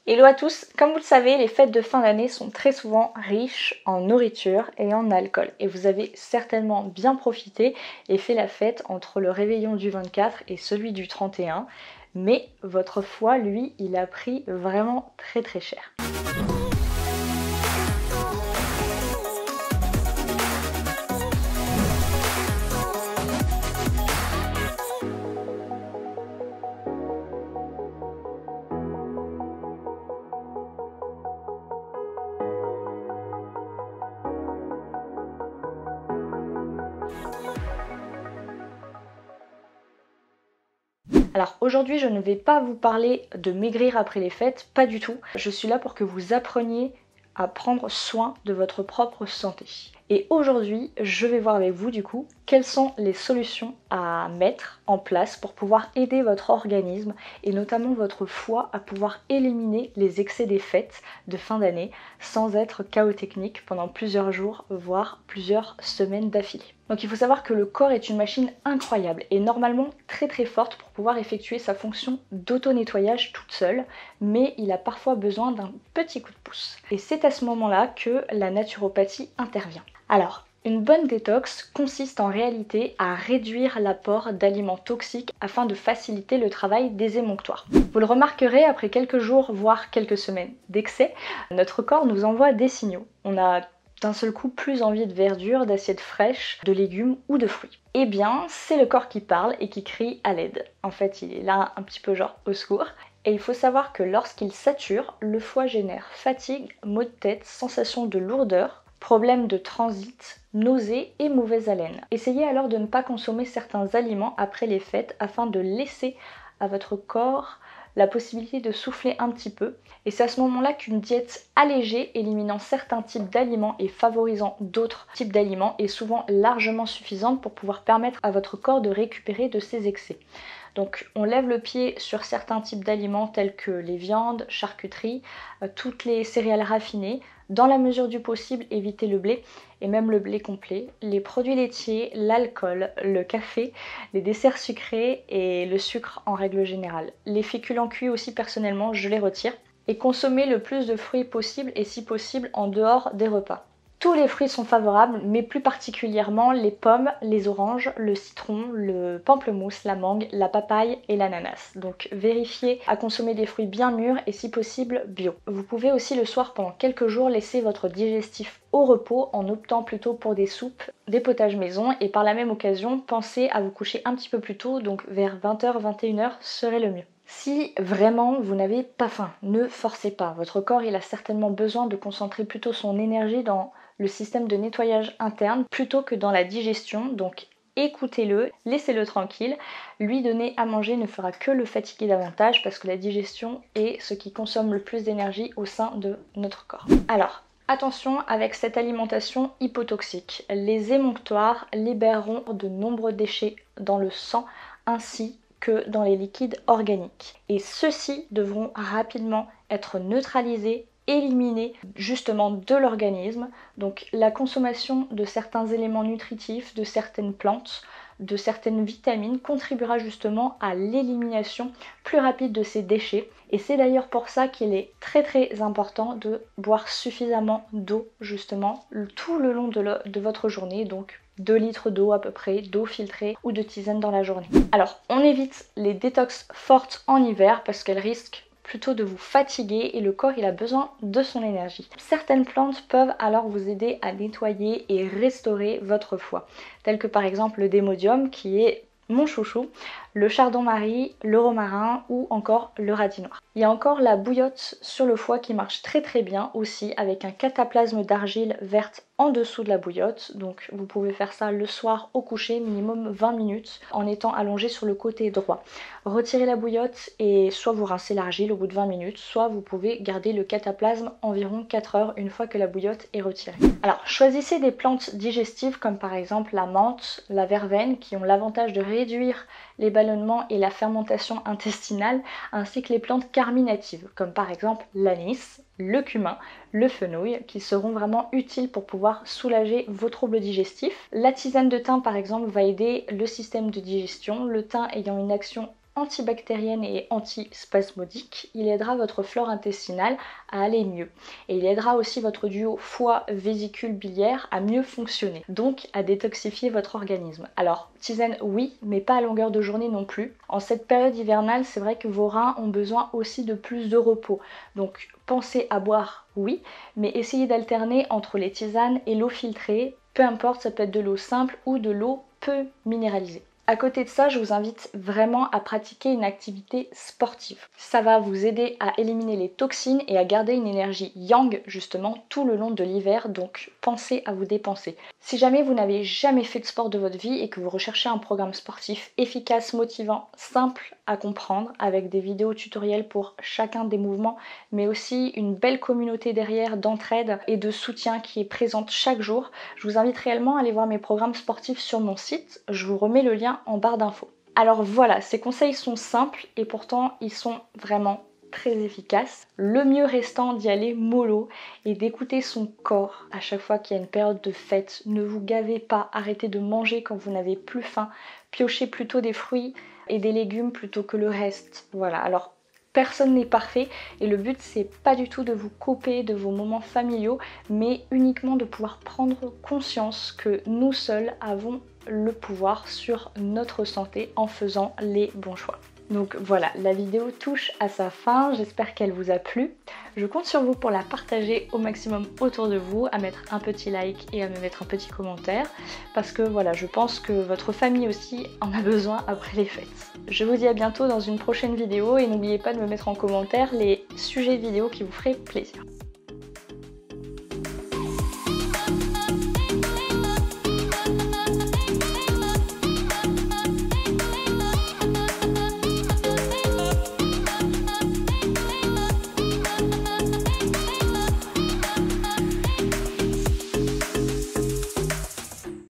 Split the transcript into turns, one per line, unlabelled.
Hello à tous, comme vous le savez, les fêtes de fin d'année sont très souvent riches en nourriture et en alcool. Et vous avez certainement bien profité et fait la fête entre le réveillon du 24 et celui du 31. Mais votre foie, lui, il a pris vraiment très cher. Alors aujourd'hui, je ne vais pas vous parler de maigrir après les fêtes, pas du tout. Je suis là pour que vous appreniez à prendre soin de votre propre santé. Et aujourd'hui, je vais voir avec vous du coup quelles sont les solutions à mettre en place pour pouvoir aider votre organisme et notamment votre foie à pouvoir éliminer les excès des fêtes de fin d'année sans être chaotique pendant plusieurs jours, voire plusieurs semaines d'affilée. Donc il faut savoir que le corps est une machine incroyable et normalement très forte pour pouvoir effectuer sa fonction d'auto-nettoyage toute seule, mais il a parfois besoin d'un petit coup de pouce. Et c'est à ce moment-là que la naturopathie intervient. Alors, une bonne détox consiste en réalité à réduire l'apport d'aliments toxiques afin de faciliter le travail des émonctoires. Vous le remarquerez, après quelques jours, voire quelques semaines d'excès, notre corps nous envoie des signaux. On a d'un seul coup plus envie de verdure, d'assiettes fraîches, de légumes ou de fruits. Eh bien, c'est le corps qui parle et qui crie à l'aide. En fait, il est là un petit peu genre au secours. Et il faut savoir que lorsqu'il sature, le foie génère fatigue, maux de tête, sensation de lourdeur, problèmes de transit, nausées et mauvaise haleine. Essayez alors de ne pas consommer certains aliments après les fêtes afin de laisser à votre corps la possibilité de souffler un petit peu. Et c'est à ce moment-là qu'une diète allégée, éliminant certains types d'aliments et favorisant d'autres types d'aliments, est souvent largement suffisante pour pouvoir permettre à votre corps de récupérer de ses excès. Donc on lève le pied sur certains types d'aliments tels que les viandes, charcuteries, toutes les céréales raffinées. Dans la mesure du possible, évitez le blé et même le blé complet, les produits laitiers, l'alcool, le café, les desserts sucrés et le sucre en règle générale. Les féculents cuits aussi, personnellement, je les retire. Et consommez le plus de fruits possible et si possible en dehors des repas. Tous les fruits sont favorables, mais plus particulièrement les pommes, les oranges, le citron, le pamplemousse, la mangue, la papaye et l'ananas. Donc vérifiez à consommer des fruits bien mûrs et si possible bio. Vous pouvez aussi le soir pendant quelques jours laisser votre digestif au repos en optant plutôt pour des soupes, des potages maison et par la même occasion pensez à vous coucher un petit peu plus tôt, donc vers 20h, 21h serait le mieux. Si vraiment vous n'avez pas faim, ne forcez pas. Votre corps il a certainement besoin de concentrer plutôt son énergie dans le système de nettoyage interne plutôt que dans la digestion. Donc écoutez-le, laissez-le tranquille. Lui donner à manger ne fera que le fatiguer davantage parce que la digestion est ce qui consomme le plus d'énergie au sein de notre corps. Alors, attention avec cette alimentation hypotoxique. Les émonctoires libéreront de nombreux déchets dans le sang ainsi que dans les liquides organiques. Et ceux-ci devront rapidement être neutralisés, éliminés justement de l'organisme. Donc la consommation de certains éléments nutritifs, de certaines plantes, de certaines vitamines contribuera justement à l'élimination plus rapide de ces déchets. Et c'est d'ailleurs pour ça qu'il est très important de boire suffisamment d'eau justement tout le long de votre journée. Donc 2 litres d'eau à peu près, d'eau filtrée ou de tisane dans la journée. Alors on évite les détox fortes en hiver parce qu'elles risquent plutôt de vous fatiguer et le corps il a besoin de son énergie. Certaines plantes peuvent alors vous aider à nettoyer et restaurer votre foie, telles que par exemple le démodium qui est mon chouchou, le chardon-marie, le romarin ou encore le radis noir. Il y a encore la bouillotte sur le foie qui marche très bien aussi avec un cataplasme d'argile verte en dessous de la bouillotte. Donc vous pouvez faire ça le soir au coucher, minimum 20 minutes en étant allongé sur le côté droit. Retirez la bouillotte et soit vous rincez l'argile au bout de 20 minutes, soit vous pouvez garder le cataplasme environ 4 heures une fois que la bouillotte est retirée. Alors choisissez des plantes digestives comme par exemple la menthe, la verveine qui ont l'avantage de réduire les ballonnements et la fermentation intestinale ainsi que les plantes carminatives comme par exemple l'anis, le cumin, le fenouil qui seront vraiment utiles pour pouvoir soulager vos troubles digestifs. La tisane de thym par exemple va aider le système de digestion, le thym ayant une action antibactérienne et antispasmodique. Il aidera votre flore intestinale à aller mieux. Et il aidera aussi votre duo foie-vésicule biliaire à mieux fonctionner, donc à détoxifier votre organisme. Alors, tisane oui, mais pas à longueur de journée non plus. En cette période hivernale, c'est vrai que vos reins ont besoin aussi de plus de repos. Donc, pensez à boire, oui, mais essayez d'alterner entre les tisanes et l'eau filtrée. Peu importe, ça peut être de l'eau simple ou de l'eau peu minéralisée. À côté de ça, je vous invite vraiment à pratiquer une activité sportive. Ça va vous aider à éliminer les toxines et à garder une énergie yang justement tout le long de l'hiver, donc pensez à vous dépenser. Si jamais vous n'avez jamais fait de sport de votre vie et que vous recherchez un programme sportif efficace, motivant, simple à comprendre, avec des vidéos tutoriels pour chacun des mouvements, mais aussi une belle communauté derrière d'entraide et de soutien qui est présente chaque jour, je vous invite réellement à aller voir mes programmes sportifs sur mon site. Je vous remets le lien en barre d'infos. Alors voilà, ces conseils sont simples et pourtant ils sont vraiment très efficaces. Le mieux restant d'y aller mollo et d'écouter son corps à chaque fois qu'il y a une période de fête. Ne vous gavez pas, arrêtez de manger quand vous n'avez plus faim, piochez plutôt des fruits et des légumes plutôt que le reste. Voilà, alors personne n'est parfait et le but c'est pas du tout de vous couper de vos moments familiaux, mais uniquement de pouvoir prendre conscience que nous seuls avons le pouvoir sur notre santé en faisant les bons choix. Donc voilà, la vidéo touche à sa fin, j'espère qu'elle vous a plu. Je compte sur vous pour la partager au maximum autour de vous, à mettre un petit like et à me mettre un petit commentaire, parce que voilà, je pense que votre famille aussi en a besoin après les fêtes. Je vous dis à bientôt dans une prochaine vidéo et n'oubliez pas de me mettre en commentaire les sujets vidéo qui vous feraient plaisir.